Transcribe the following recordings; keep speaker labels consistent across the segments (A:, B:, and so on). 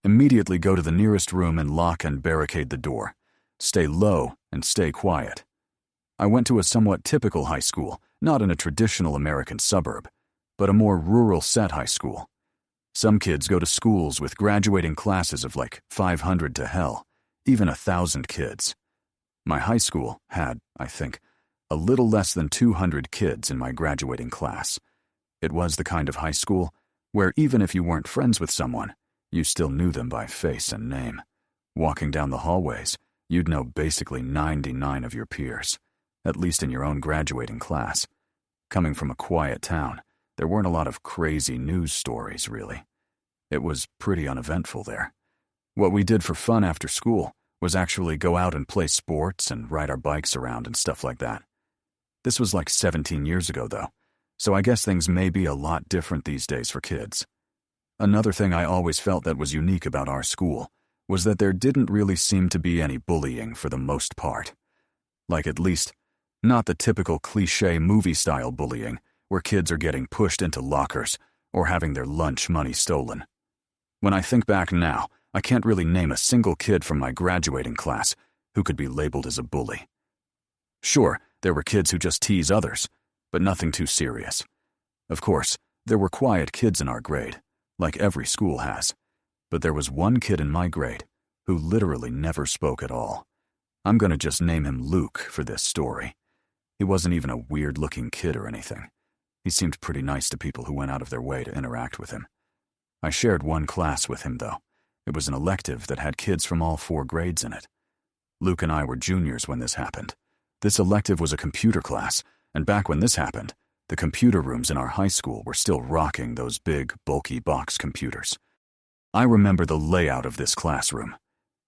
A: Immediately go to the nearest room and lock and barricade the door. Stay low and stay quiet. I went to a somewhat typical high school, not in a traditional American suburb, but a more rural set high school. Some kids go to schools with graduating classes of like 500 to hell, even 1,000 kids. My high school had, I think, a little less than 200 kids in my graduating class. It was the kind of high school where even if you weren't friends with someone, you still knew them by face and name. Walking down the hallways, you'd know basically 99 of your peers, at least in your own graduating class. Coming from a quiet town, there weren't a lot of crazy news stories, really. It was pretty uneventful there. What we did for fun after school was actually go out and play sports and ride our bikes around and stuff like that. This was like 17 years ago, though, so I guess things may be a lot different these days for kids. Another thing I always felt that was unique about our school was that there didn't really seem to be any bullying for the most part. Like, at least, not the typical cliché movie-style bullying where kids are getting pushed into lockers or having their lunch money stolen. When I think back now, I can't really name a single kid from my graduating class who could be labeled as a bully. Sure, there were kids who just tease others, but nothing too serious. Of course, there were quiet kids in our grade, like every school has, but there was one kid in my grade who literally never spoke at all. I'm gonna just name him Luke for this story. He wasn't even a weird-looking kid or anything. He seemed pretty nice to people who went out of their way to interact with him. I shared one class with him, though. It was an elective that had kids from all 4 grades in it. Luke and I were juniors when this happened. This elective was a computer class, and back when this happened, the computer rooms in our high school were still rocking those big, bulky box computers. I remember the layout of this classroom.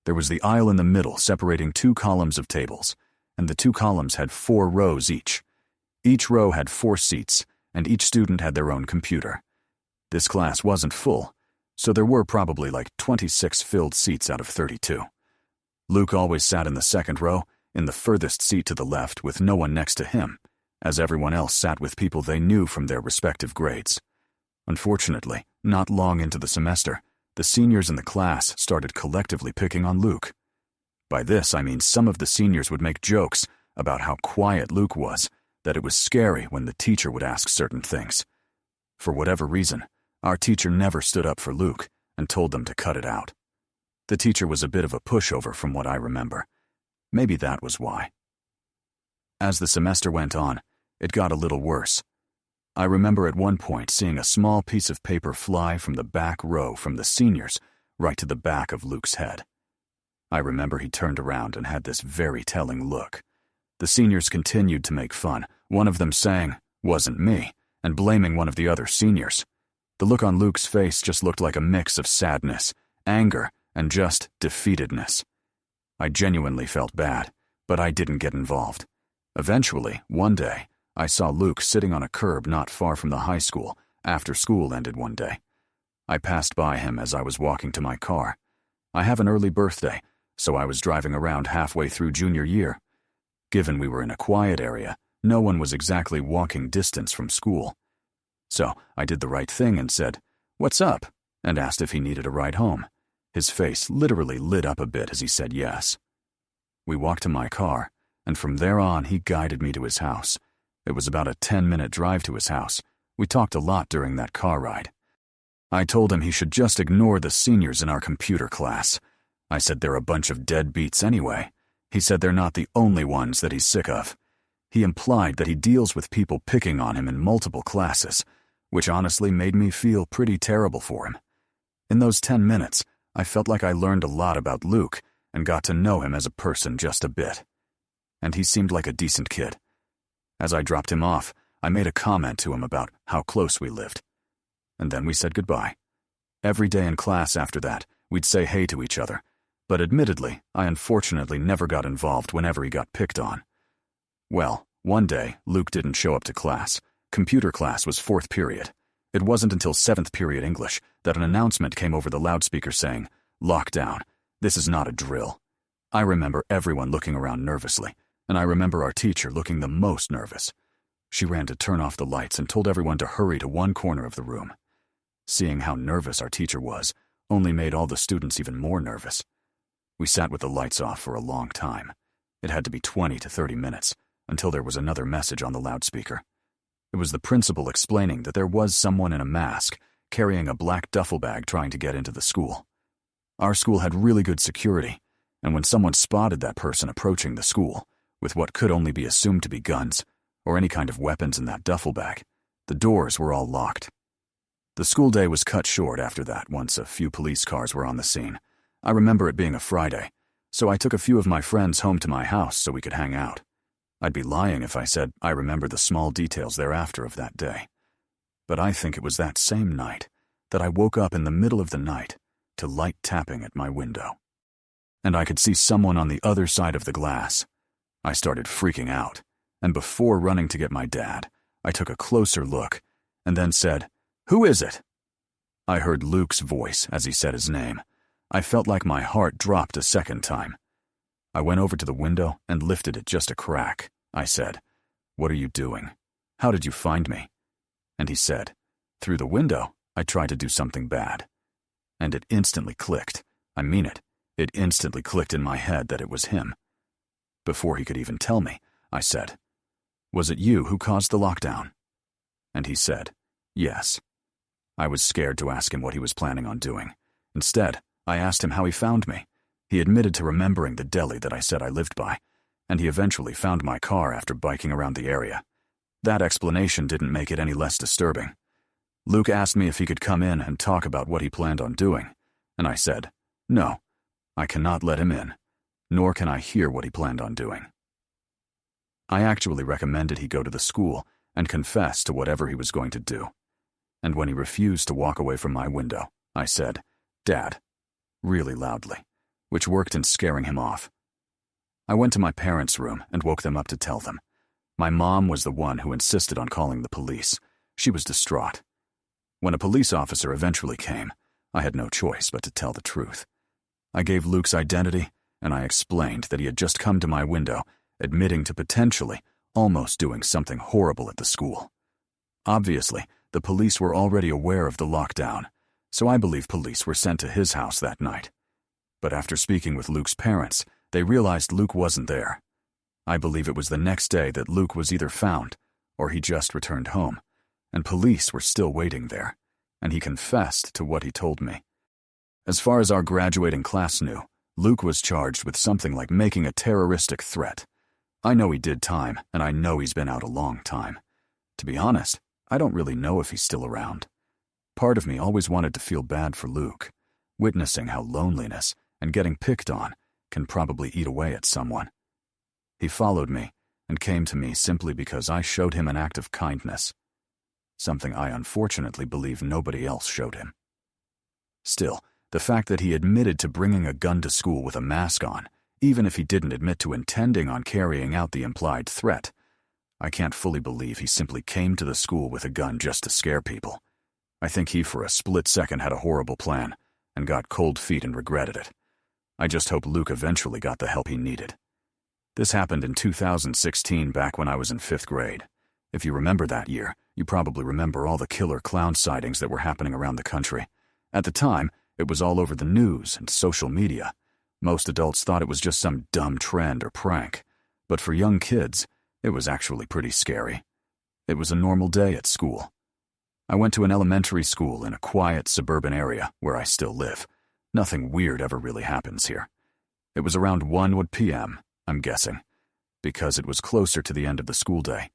A: There was the aisle in the middle separating 2 columns of tables, and the 2 columns had 4 rows each. Each row had 4 seats, and each student had their own computer. This class wasn't full, so there were probably like 26 filled seats out of 32. Luke always sat in the second row, in the furthest seat to the left with no one next to him, as everyone else sat with people they knew from their respective grades. Unfortunately, not long into the semester, the seniors in the class started collectively picking on Luke. By this, I mean some of the seniors would make jokes about how quiet Luke was, that it was scary when the teacher would ask certain things. For whatever reason, our teacher never stood up for Luke and told them to cut it out. The teacher was a bit of a pushover from what I remember. Maybe that was why. As the semester went on, it got a little worse. I remember at one point seeing a small piece of paper fly from the back row from the seniors right to the back of Luke's head. I remember he turned around and had this very telling look. The seniors continued to make fun, one of them saying, "Wasn't me," and blaming one of the other seniors. The look on Luke's face just looked like a mix of sadness, anger, and just defeatedness. I genuinely felt bad, but I didn't get involved. Eventually, one day, I saw Luke sitting on a curb not far from the high school after school ended one day. I passed by him as I was walking to my car. I have an early birthday, so I was driving around halfway through junior year. Given we were in a quiet area, no one was exactly walking distance from school. So I did the right thing and said, "What's up?" and asked if he needed a ride home. His face literally lit up a bit as he said yes. We walked to my car, and from there on he guided me to his house. It was about a 10-minute drive to his house. We talked a lot during that car ride. I told him he should just ignore the seniors in our computer class. I said they're a bunch of deadbeats anyway. He said they're not the only ones that he's sick of. He implied that he deals with people picking on him in multiple classes, which honestly made me feel pretty terrible for him. In those 10 minutes, I felt like I learned a lot about Luke and got to know him as a person just a bit. And he seemed like a decent kid. As I dropped him off, I made a comment to him about how close we lived. And then we said goodbye. Every day in class after that, we'd say hey to each other, but admittedly, I unfortunately never got involved whenever he got picked on. Well, one day, Luke didn't show up to class. Computer class was 4th period. It wasn't until 7th period English that an announcement came over the loudspeaker saying, "Lockdown. This is not a drill." I remember everyone looking around nervously, and I remember our teacher looking the most nervous. She ran to turn off the lights and told everyone to hurry to one corner of the room. Seeing how nervous our teacher was, only made all the students even more nervous. We sat with the lights off for a long time. It had to be 20 to 30 minutes, until there was another message on the loudspeaker. It was the principal explaining that there was someone in a mask carrying a black duffel bag trying to get into the school. Our school had really good security, and when someone spotted that person approaching the school, with what could only be assumed to be guns, or any kind of weapons in that duffel bag, the doors were all locked. The school day was cut short after that once a few police cars were on the scene. I remember it being a Friday, so I took a few of my friends home to my house so we could hang out. I'd be lying if I said I remember the small details thereafter of that day. But I think it was that same night that I woke up in the middle of the night to light tapping at my window. And I could see someone on the other side of the glass. I started freaking out, and before running to get my dad, I took a closer look and then said, "Who is it?" I heard Luke's voice as he said his name. I felt like my heart dropped a second time. I went over to the window and lifted it just a crack. I said, "What are you doing? How did you find me?" And he said, "Through the window, I tried to do something bad." And it instantly clicked. I mean it. It instantly clicked in my head that it was him. Before he could even tell me, I said, "Was it you who caused the lockdown?" And he said, "Yes." I was scared to ask him what he was planning on doing. Instead, I asked him how he found me. He admitted to remembering the deli that I said I lived by, and he eventually found my car after biking around the area. That explanation didn't make it any less disturbing. Luke asked me if he could come in and talk about what he planned on doing, and I said, "No, I cannot let him in, nor can I hear what he planned on doing." I actually recommended he go to the school and confess to whatever he was going to do. And when he refused to walk away from my window, I said, "Dad," really loudly, which worked in scaring him off. I went to my parents' room and woke them up to tell them. My mom was the one who insisted on calling the police. She was distraught. When a police officer eventually came, I had no choice but to tell the truth. I gave Luke's identity, and I explained that he had just come to my window, admitting to potentially almost doing something horrible at the school. Obviously, the police were already aware of the lockdown, so I believe police were sent to his house that night. But after speaking with Luke's parents, they realized Luke wasn't there. I believe it was the next day that Luke was either found or he just returned home, and police were still waiting there, and he confessed to what he told me. As far as our graduating class knew, Luke was charged with something like making a terroristic threat. I know he did time, and I know he's been out a long time. To be honest, I don't really know if he's still around. Part of me always wanted to feel bad for Luke, witnessing how loneliness and getting picked on can probably eat away at someone. He followed me and came to me simply because I showed him an act of kindness, something I unfortunately believe nobody else showed him. Still, the fact that he admitted to bringing a gun to school with a mask on, even if he didn't admit to intending on carrying out the implied threat, I can't fully believe he simply came to the school with a gun just to scare people. I think he for a split second had a horrible plan and got cold feet and regretted it. I just hope Luke eventually got the help he needed. This happened in 2016, back when I was in 5th grade. If you remember that year, you probably remember all the killer clown sightings that were happening around the country. At the time, it was all over the news and social media. Most adults thought it was just some dumb trend or prank, but for young kids, it was actually pretty scary. It was a normal day at school. I went to an elementary school in a quiet suburban area where I still live. Nothing weird ever really happens here. It was around 1 p.m., I'm guessing, because it was closer to the end of the school day.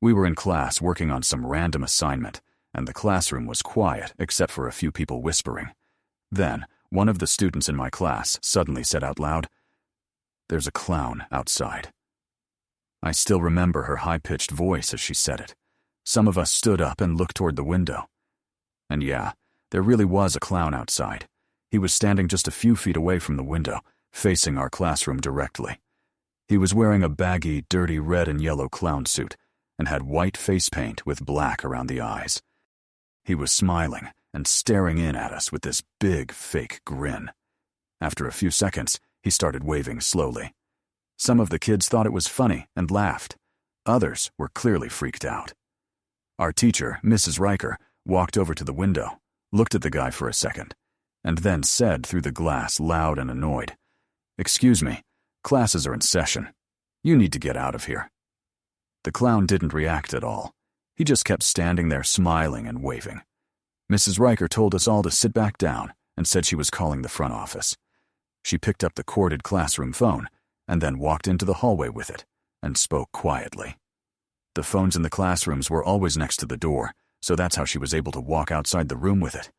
A: We were in class working on some random assignment, and the classroom was quiet except for a few people whispering. Then, one of the students in my class suddenly said out loud, "There's a clown outside." I still remember her high-pitched voice as she said it. Some of us stood up and looked toward the window. And yeah, there really was a clown outside. He was standing just a few feet away from the window, facing our classroom directly. He was wearing a baggy, dirty red and yellow clown suit and had white face paint with black around the eyes. He was smiling and staring in at us with this big, fake grin. After a few seconds, he started waving slowly. Some of the kids thought it was funny and laughed. Others were clearly freaked out. Our teacher, Mrs. Riker, walked over to the window, looked at the guy for a second, and then said through the glass, loud and annoyed, "Excuse me, classes are in session. You need to get out of here." The clown didn't react at all. He just kept standing there smiling and waving. Mrs. Riker told us all to sit back down and said she was calling the front office. She picked up the corded classroom phone and then walked into the hallway with it and spoke quietly. The phones in the classrooms were always next to the door, so that's how she was able to walk outside the room with it.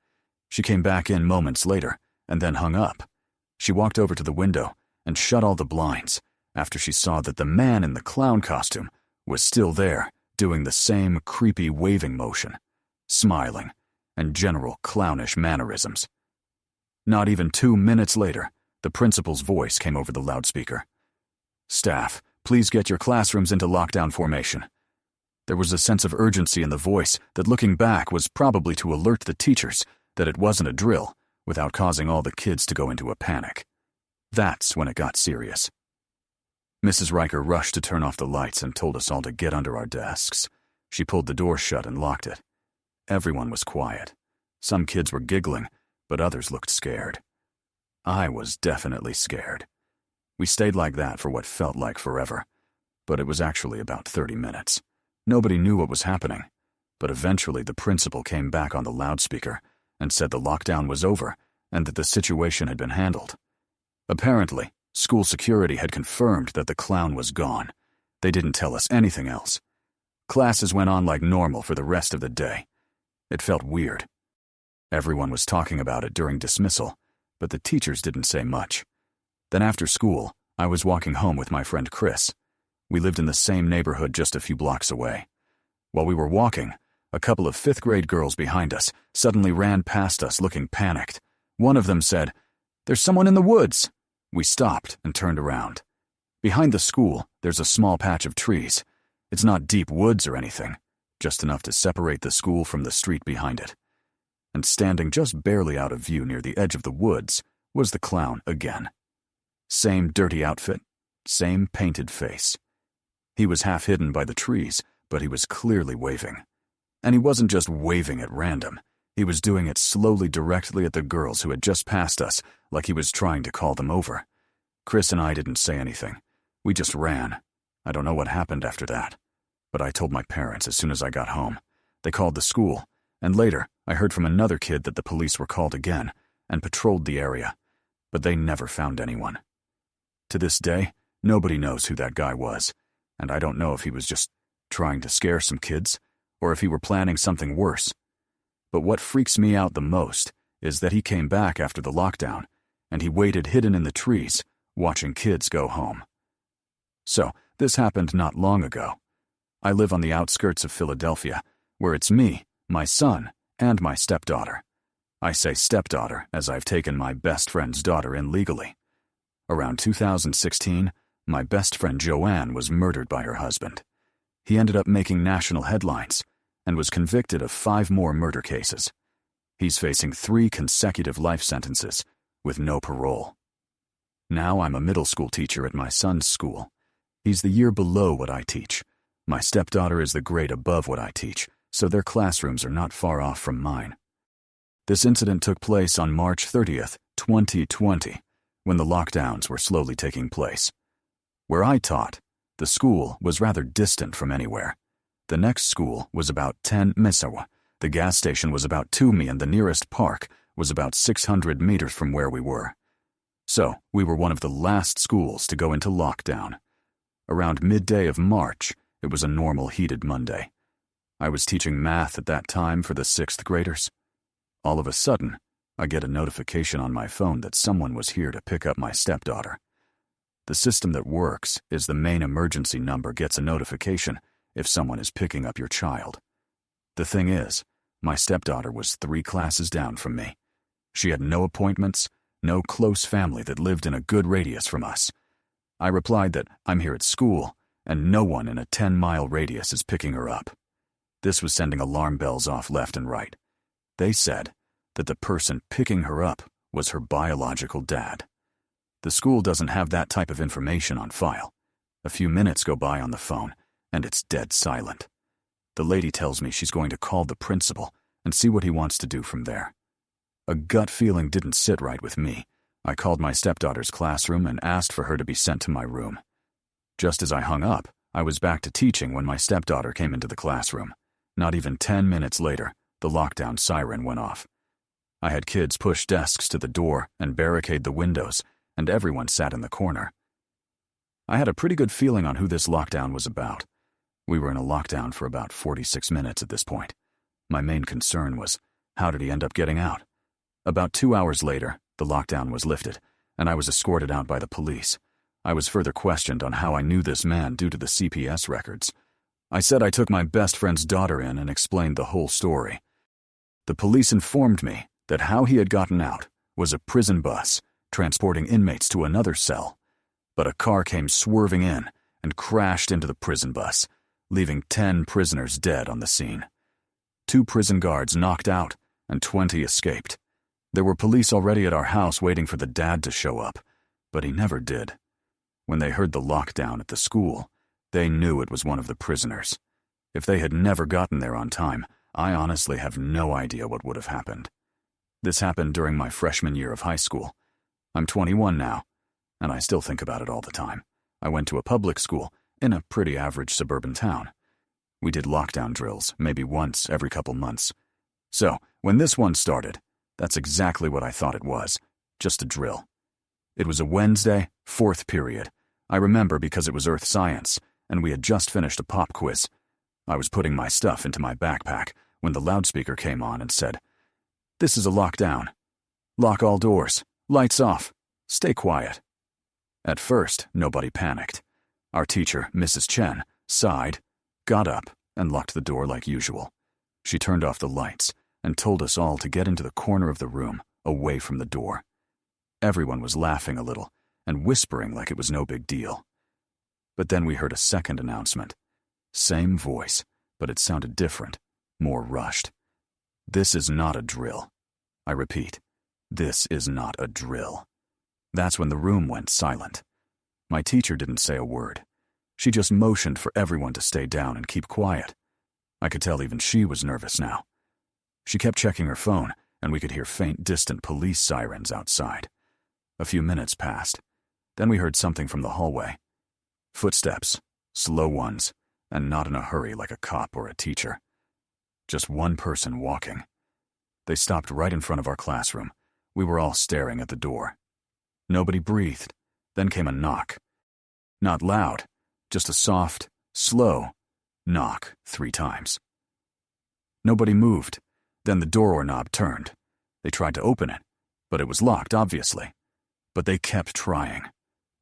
A: She came back in moments later and then hung up. She walked over to the window and shut all the blinds after she saw that the man in the clown costume was still there, doing the same creepy waving motion, smiling, and general clownish mannerisms. Not even 2 minutes later, the principal's voice came over the loudspeaker. "Staff, please get your classrooms into lockdown formation." There was a sense of urgency in the voice that, looking back, was probably to alert the teachers that it wasn't a drill, without causing all the kids to go into a panic. That's when it got serious. Mrs. Riker rushed to turn off the lights and told us all to get under our desks. She pulled the door shut and locked it. Everyone was quiet. Some kids were giggling, but others looked scared. I was definitely scared. We stayed like that for what felt like forever, but it was actually about 30 minutes. Nobody knew what was happening, but eventually the principal came back on the loudspeaker and said the lockdown was over and that the situation had been handled. Apparently, school security had confirmed that the clown was gone. They didn't tell us anything else. Classes went on like normal for the rest of the day. It felt weird. Everyone was talking about it during dismissal, but the teachers didn't say much. Then after school, I was walking home with my friend Chris. We lived in the same neighborhood just a few blocks away. While we were walking, a couple of fifth-grade girls behind us suddenly ran past us looking panicked. One of them said, "There's someone in the woods." We stopped and turned around. Behind the school, there's a small patch of trees. It's not deep woods or anything, just enough to separate the school from the street behind it. And standing just barely out of view near the edge of the woods was the clown again. Same dirty outfit, same painted face. He was half hidden by the trees, but he was clearly waving. And he wasn't just waving at random. He was doing it slowly directly at the girls who had just passed us, like he was trying to call them over. Chris and I didn't say anything. We just ran. I don't know what happened after that, but I told my parents as soon as I got home. They called the school, and later I heard from another kid that the police were called again and patrolled the area, but they never found anyone. To this day, nobody knows who that guy was, and I don't know if he was just trying to scare some kids or if he were planning something worse. But what freaks me out the most is that he came back after the lockdown, and he waited hidden in the trees, watching kids go home. So, this happened not long ago. I live on the outskirts of Philadelphia, where it's me, my son, and my stepdaughter. I say stepdaughter as I've taken my best friend's daughter in legally. Around 2016, my best friend Joanne was murdered by her husband. He ended up making national headlines and was convicted of 5 more murder cases. He's facing 3 consecutive life sentences with no parole. Now I'm a middle school teacher at my son's school. He's the year below what I teach. My stepdaughter is the grade above what I teach, so their classrooms are not far off from mine. This incident took place on March 30th, 2020, when the lockdowns were slowly taking place. Where I taught, the school was rather distant from anywhere. The next school was about 10 miles. The gas station was about 2 mi, and the nearest park was about 600 meters from where we were. So, we were one of the last schools to go into lockdown. Around midday of March, it was a normal heated Monday. I was teaching math at that time for the 6th graders. All of a sudden, I get a notification on my phone that someone was here to pick up my stepdaughter. The system that works is the main emergency number gets a notification if someone is picking up your child. The thing is, my stepdaughter was 3 classes down from me. She had no appointments, no close family that lived in a good radius from us. I replied that I'm here at school, and no one in a 10-mile radius is picking her up. This was sending alarm bells off left and right. They said that the person picking her up was her biological dad. The school doesn't have that type of information on file. A few minutes go by on the phone, and it's dead silent. The lady tells me she's going to call the principal and see what he wants to do from there. A gut feeling didn't sit right with me. I called my stepdaughter's classroom and asked for her to be sent to my room. Just as I hung up, I was back to teaching when my stepdaughter came into the classroom. Not even 10 minutes later, the lockdown siren went off. I had kids push desks to the door and barricade the windows, and everyone sat in the corner. I had a pretty good feeling on who this lockdown was about. We were in a lockdown for about 46 minutes at this point. My main concern was, how did he end up getting out? About 2 hours later, the lockdown was lifted, and I was escorted out by the police. I was further questioned on how I knew this man due to the CPS records. I said I took my best friend's daughter in and explained the whole story. The police informed me that how he had gotten out was a prison bus transporting inmates to another cell, but a car came swerving in and crashed into the prison bus, leaving 10 prisoners dead on the scene. 2 prison guards knocked out and 20 escaped. There were police already at our house waiting for the dad to show up, but he never did. When they heard the lockdown at the school, they knew it was one of the prisoners. If they had never gotten there on time, I honestly have no idea what would have happened. This happened during my freshman year of high school. I'm 21 now, and I still think about it all the time. I went to a public school in a pretty average suburban town. We did lockdown drills maybe once every couple months. So, when this one started, that's exactly what I thought it was, just a drill. It was a Wednesday, 4th period. I remember because it was Earth Science, and we had just finished a pop quiz. I was putting my stuff into my backpack when the loudspeaker came on and said, "This is a lockdown. Lock all doors. Lights off. Stay quiet." At first, nobody panicked. Our teacher, Mrs. Chen, sighed, got up, and locked the door like usual. She turned off the lights and told us all to get into the corner of the room, away from the door. Everyone was laughing a little and whispering like it was no big deal. But then we heard a second announcement. Same voice, but it sounded different, more rushed. "This is not a drill." I repeat, this is not a drill. That's when the room went silent. My teacher didn't say a word. She just motioned for everyone to stay down and keep quiet. I could tell even she was nervous now. She kept checking her phone, and we could hear faint, distant police sirens outside. A few minutes passed. Then we heard something from the hallway. Footsteps, slow ones, and not in a hurry like a cop or a teacher. Just one person walking. They stopped right in front of our classroom. We were all staring at the door. Nobody breathed. Then came a knock. Not loud, just a soft, slow knock 3 times. Nobody moved. Then the doorknob turned. They tried to open it, but it was locked, obviously. But they kept trying.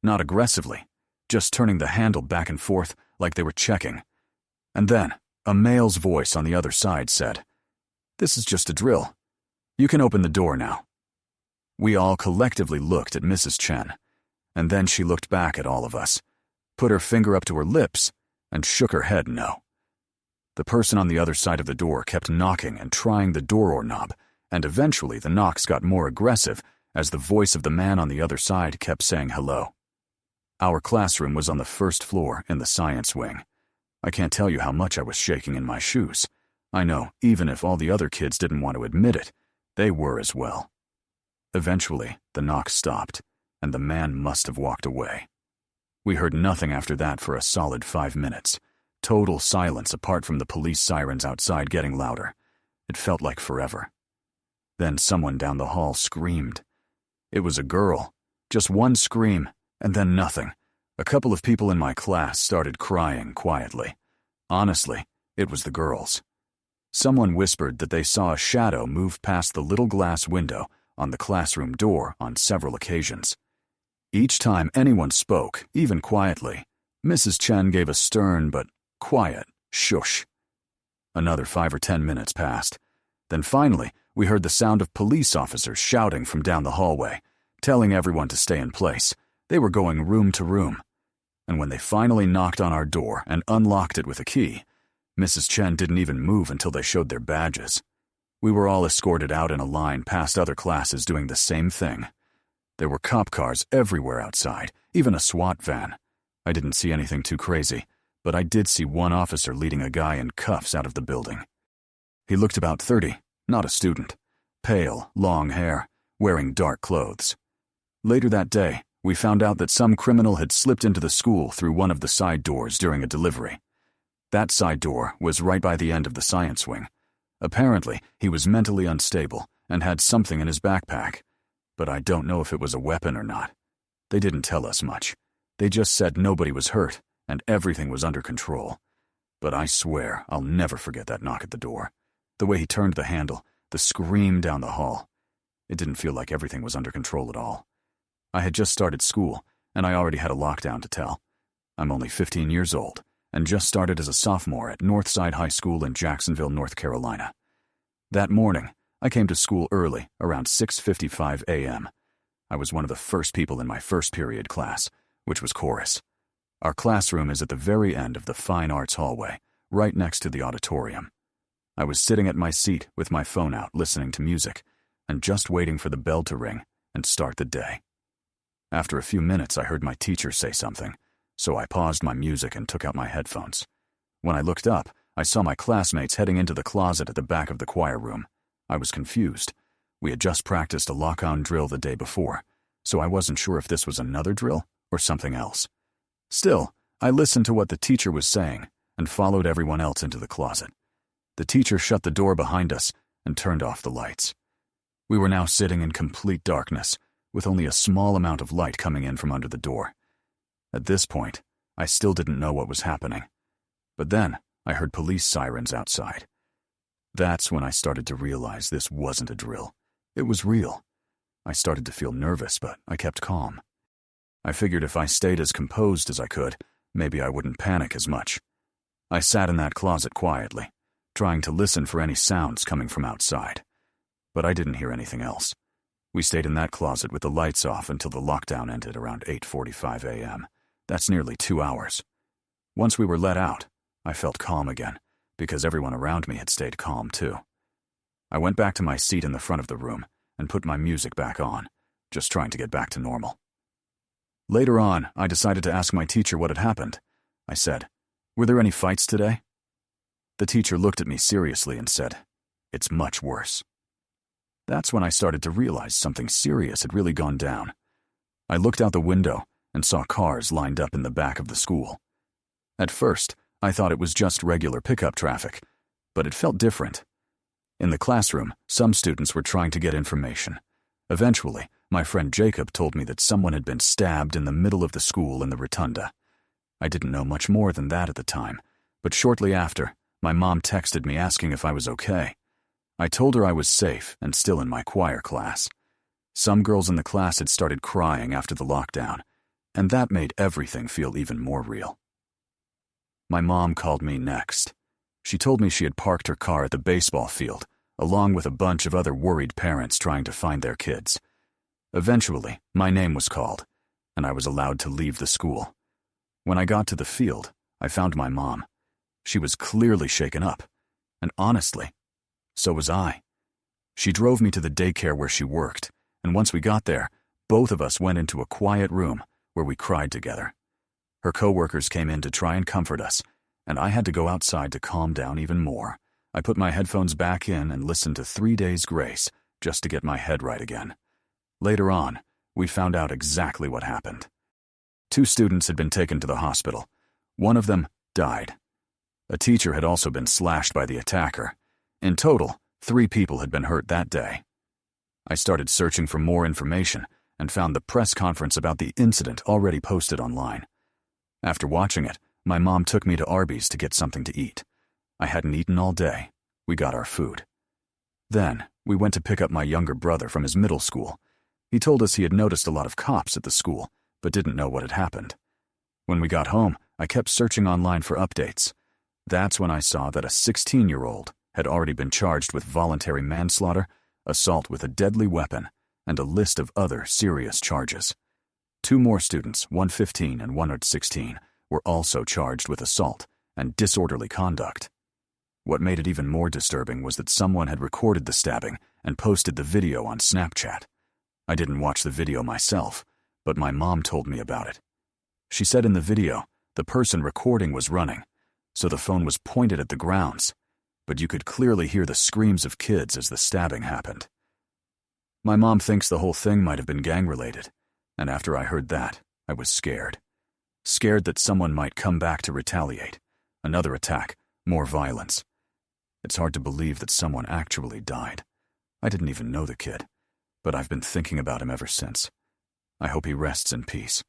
A: Not aggressively, just turning the handle back and forth like they were checking. And then, a male's voice on the other side said, "This is just a drill. You can open the door now." We all collectively looked at Mrs. Chen, and then she looked back at all of us, put her finger up to her lips, and shook her head no. The person on the other side of the door kept knocking and trying the doorknob, and eventually the knocks got more aggressive as the voice of the man on the other side kept saying hello. Our classroom was on the 1st floor in the science wing. I can't tell you how much I was shaking in my shoes. I know, even if all the other kids didn't want to admit it, they were as well. Eventually, the knock stopped, and the man must have walked away. We heard nothing after that for a solid 5 minutes. Total silence apart from the police sirens outside getting louder. It felt like forever. Then someone down the hall screamed. It was a girl. Just one scream, and then nothing. A couple of people in my class started crying quietly. Honestly, it was the girls. Someone whispered that they saw a shadow move past the little glass window on the classroom door on several occasions. Each time anyone spoke, even quietly, Mrs. Chen gave a stern but quiet shush. Another 5 or 10 minutes passed. Then finally, we heard the sound of police officers shouting from down the hallway, telling everyone to stay in place. They were going room to room. And when they finally knocked on our door and unlocked it with a key, Mrs. Chen didn't even move until they showed their badges. We were all escorted out in a line past other classes doing the same thing. There were cop cars everywhere outside, even a SWAT van. I didn't see anything too crazy, but I did see one officer leading a guy in cuffs out of the building. He looked about 30, not a student. pale, long hair, wearing dark clothes. Later that day, we found out that some criminal had slipped into the school through one of the side doors during a delivery. That side door was right by the end of the science wing. Apparently, he was mentally unstable and had something in his backpack, but I don't know if it was a weapon or not. They didn't tell us much. They just said nobody was hurt and everything was under control. But I swear I'll never forget that knock at the door. The way he turned the handle, the scream down the hall. It didn't feel like everything was under control at all. I had just started school, and I already had a lockdown to tell. I'm only 15 years old, and just started as a sophomore at Northside High School in Jacksonville, North Carolina. That morning, I came to school early, around 6:55 a.m. I was one of the first people in my first period class, which was chorus. Our classroom is at the very end of the Fine Arts hallway, right next to the auditorium. I was sitting at my seat with my phone out listening to music, and just waiting for the bell to ring and start the day. After a few minutes, I heard my teacher say something, so I paused my music and took out my headphones. When I looked up, I saw my classmates heading into the closet at the back of the choir room. I was confused. We had just practiced a lock-on drill the day before, so I wasn't sure if this was another drill or something else. Still, I listened to what the teacher was saying and followed everyone else into the closet. The teacher shut the door behind us and turned off the lights. We were now sitting in complete darkness, with only a small amount of light coming in from under the door. At this point, I still didn't know what was happening. But then, I heard police sirens outside. That's when I started to realize this wasn't a drill. It was real. I started to feel nervous, but I kept calm. I figured if I stayed as composed as I could, maybe I wouldn't panic as much. I sat in that closet quietly, trying to listen for any sounds coming from outside. But I didn't hear anything else. We stayed in that closet with the lights off until the lockdown ended around 8:45 a.m. That's nearly 2 hours. Once we were let out, I felt calm again, because everyone around me had stayed calm too. I went back to my seat in the front of the room and put my music back on, just trying to get back to normal. Later on, I decided to ask my teacher what had happened. I said, "Were there any fights today?" The teacher looked at me seriously and said, "It's much worse." That's when I started to realize something serious had really gone down. I looked out the window and saw cars lined up in the back of the school. At first, I thought it was just regular pickup traffic, but it felt different. In the classroom, some students were trying to get information. Eventually, my friend Jacob told me that someone had been stabbed in the middle of the school in the rotunda. I didn't know much more than that at the time, but shortly after, my mom texted me asking if I was okay. I told her I was safe and still in my choir class. Some girls in the class had started crying after the lockdown, and that made everything feel even more real. My mom called me next. She told me she had parked her car at the baseball field, along with a bunch of other worried parents trying to find their kids. Eventually, my name was called, and I was allowed to leave the school. When I got to the field, I found my mom. She was clearly shaken up, and honestly, so was I. She drove me to the daycare where she worked, and once we got there, both of us went into a quiet room where we cried together. Her coworkers came in to try and comfort us, and I had to go outside to calm down even more. I put my headphones back in and listened to 3 Days Grace just to get my head right again. Later on, we found out exactly what happened. 2 students had been taken to the hospital. One of them died. A teacher had also been slashed by the attacker. In total, 3 people had been hurt that day. I started searching for more information and found the press conference about the incident already posted online. After watching it, my mom took me to Arby's to get something to eat. I hadn't eaten all day. We got our food. Then, we went to pick up my younger brother from his middle school. He told us he had noticed a lot of cops at the school, but didn't know what had happened. When we got home, I kept searching online for updates. That's when I saw that a 16-year-old had already been charged with voluntary manslaughter, assault with a deadly weapon, and a list of other serious charges. 2 more students, one 15 and one 16, were also charged with assault and disorderly conduct. What made it even more disturbing was that someone had recorded the stabbing and posted the video on Snapchat. I didn't watch the video myself, but my mom told me about it. She said in the video, the person recording was running, so the phone was pointed at the grounds, but you could clearly hear the screams of kids as the stabbing happened. My mom thinks the whole thing might have been gang-related, and after I heard that, I was scared. Scared that someone might come back to retaliate. Another attack, more violence. It's hard to believe that someone actually died. I didn't even know the kid, but I've been thinking about him ever since. I hope he rests in peace.